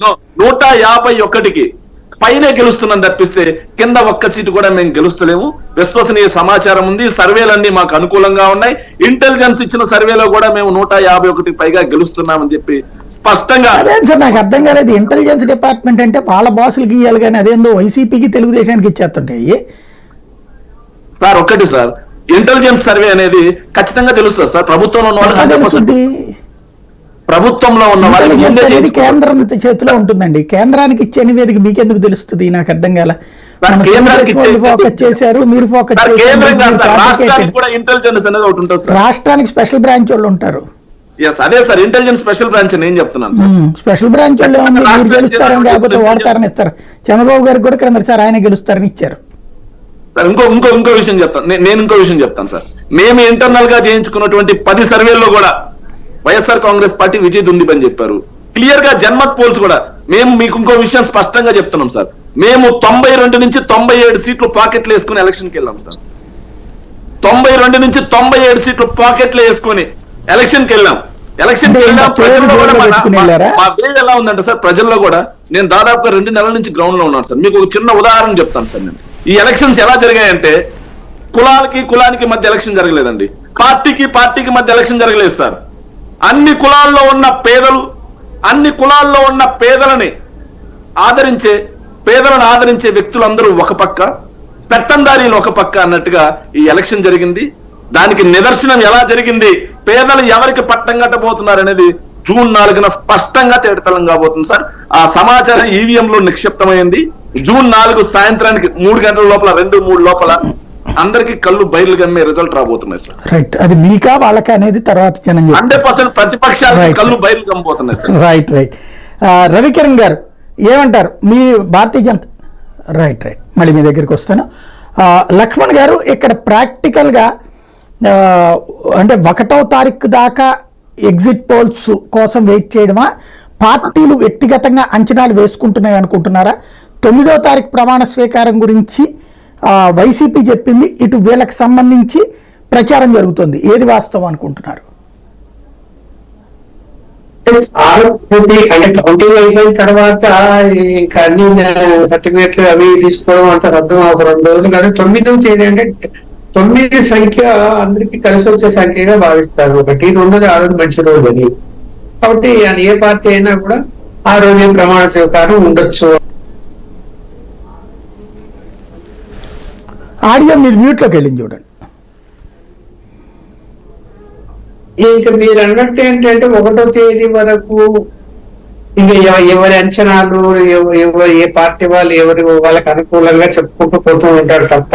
151కి పైనే గెలుస్తున్నాం తప్పిస్తే కింద ఒక్క సీటు కూడా మేము గెలుస్తలేము. విశ్వసనీయ సమాచారం ఉంది, సర్వేలన్నీ మాకు అనుకూలంగా ఉన్నాయి. ఇంటెలిజెన్స్ ఇచ్చిన సర్వేలో కూడా మేము 151కి పైగా గెలుస్తున్నామని చెప్పి స్పష్టంగా. అదే సార్ నాకు అర్థం కాలేదు, ఇంటెలిజెన్స్ డిపార్ట్మెంట్ అంటే వాళ్ళ బాసులకి ఇవ్వాలి కానీ అదేందో వైసీపీకి తెలుగుదేశానికి ఇచ్చేస్తుంటాయి సార్. ఒక్కటి సార్, ఇంటెలిజెన్స్ సర్వే అనేది ఖచ్చితంగా తెలుస్తుంది సార్. ప్రభుత్వంలో ఉన్న వాళ్ళకి కేంద్రం చేతిలో ఉంటుందండి. కేంద్రానికి ఇచ్చే నివేదిక మీకెందుకు తెలుస్తుంది? నాకు అర్థం కాల. ఫోకస్ చేశారు, మీరు ఫోకస్ రాష్ట్రానికి స్పెషల్ బ్రాంచ్ వాళ్ళు ఉంటారు. అదే సార్ ఇంటెలిజెన్స్ స్పెషల్ బ్రాంచ్ నేను చెప్తున్నాను. స్పెషల్ బ్రాంచ్ వాళ్ళు ఏముంది, మీరు గెలుస్తారని కాకపోతే ఓడతారని ఇస్తారు. చంద్రబాబు గారికి కూడా క్రిందసారి ఆయన గెలుస్తారని ఇచ్చారు. ఇంకో విషయం చెప్తాను నేను. ఇంకో విషయం చెప్తాను సార్. మేము ఇంటర్నల్ గా చేయించుకున్నటువంటి 10 సర్వేల్లో కూడా వైఎస్ఆర్ కాంగ్రెస్ పార్టీ విజయ్ దుందిపని చెప్పారు. క్లియర్ గా జన్మత్ పోల్స్ కూడా. మేము మీకు ఇంకో విషయం స్పష్టంగా చెప్తున్నాం సార్. మేము 92 నుంచి 97 సీట్లు పాకెట్లు వేసుకుని ఎలక్షన్కి వెళ్ళాం సార్. 92 నుంచి 97 సీట్లు పాకెట్లు వేసుకుని ఎలక్షన్కి వెళ్ళాం. ప్రజల్లో కూడా మా వేవ్ ఎలా ఉందంటే సార్, ప్రజల్లో కూడా నేను దాదాపుగా 2 నెలల నుంచి గ్రౌండ్ లో ఉన్నాను సార్. మీకు ఒక చిన్న ఉదాహరణ చెప్తాను సార్. నేను ఈ ఎలక్షన్స్ ఎలా జరిగాయంటే, కులానికి మధ్య ఎలక్షన్ జరగలేదండి, పార్టీకి మధ్య ఎలక్షన్ జరగలేదు సార్. అన్ని కులాల్లో ఉన్న పేదలని ఆదరించే వ్యక్తులందరూ ఒక పక్క, పెత్తందారీలు ఒక పక్క అన్నట్టుగా ఈ ఎలక్షన్ జరిగింది. దానికి నిదర్శనం ఎలా జరిగింది, పేదలు ఎవరికి పట్టం కట్టబోతున్నారు అనేది జూన్ 4న స్పష్టంగా తేటతలం కాబోతుంది సార్. ఆ సమాచారం ఈవీఎం లో నిక్షిప్తమైంది. జూన్ 4 సాయంత్రానికి 3 గంటల లోపల 2-3 లోపల అందరికి కళ్ళు బయలు గమ్మే రిజల్ట్ రాబోతున్నాయి సార్. రైట్, అది మీకా వాళ్ళకి అనేది తర్వాత 100% ప్రతిపక్షాలకు కళ్ళు బయలు గమ్మబోతున్నాయి సార్. రైట్. రవికిరణ్ గారు ఏమంటారు? మీ భారతీయ జనతా రైట్ మళ్ళీ మీ దగ్గరికి వస్తాను. లక్ష్మణ్ గారు, ఇక్కడ ప్రాక్టికల్ గా అంటే 1వ తారీఖు దాకా ఎగ్జిట్ పోల్స్ కోసం వెయిట్ చేయడమా, పార్టీలు వ్యక్తిగతంగా అంచనాలు వేసుకుంటున్నాయి అనుకుంటున్నారా? 9వ తారీఖు ప్రమాణ స్వీకారం గురించి వైసీపీ చెప్పింది, ఇటు వీళ్ళకి సంబంధించి ప్రచారం జరుగుతుంది. ఏది వాస్తవం అనుకుంటున్నారు? అంటే కౌంటింగ్ అయిపోయిన తర్వాత ఇంకా అన్ని సర్టిఫికేట్లు అవి తీసుకోవడం అంటారు అర్థం. ఒక 2 రోజులు కానీ 9వ తేదీ అంటే 9 సంఖ్య అందరికి కలిసి వచ్చే సంఖ్యగా భావిస్తారు. 1, 2 ఆ రోజు మంచి రోజు అని. కాబట్టి ఏ పార్టీ అయినా కూడా ఆ రోజు ప్రమాణ స్వీకారం ఉండొచ్చు. ఆడియో మీరు మ్యూట్లోకి వెళ్ళింది చూడండి. ఇంకా మీరు అన్నట్టు ఏంటంటే 1వ తేదీ వరకు ఇంకా ఎవరి అంచనాలు ఏ పార్టీ వాళ్ళు వాళ్ళకి అనుకూలంగా చెప్పుకుంటూ పోతూ ఉంటారు తప్ప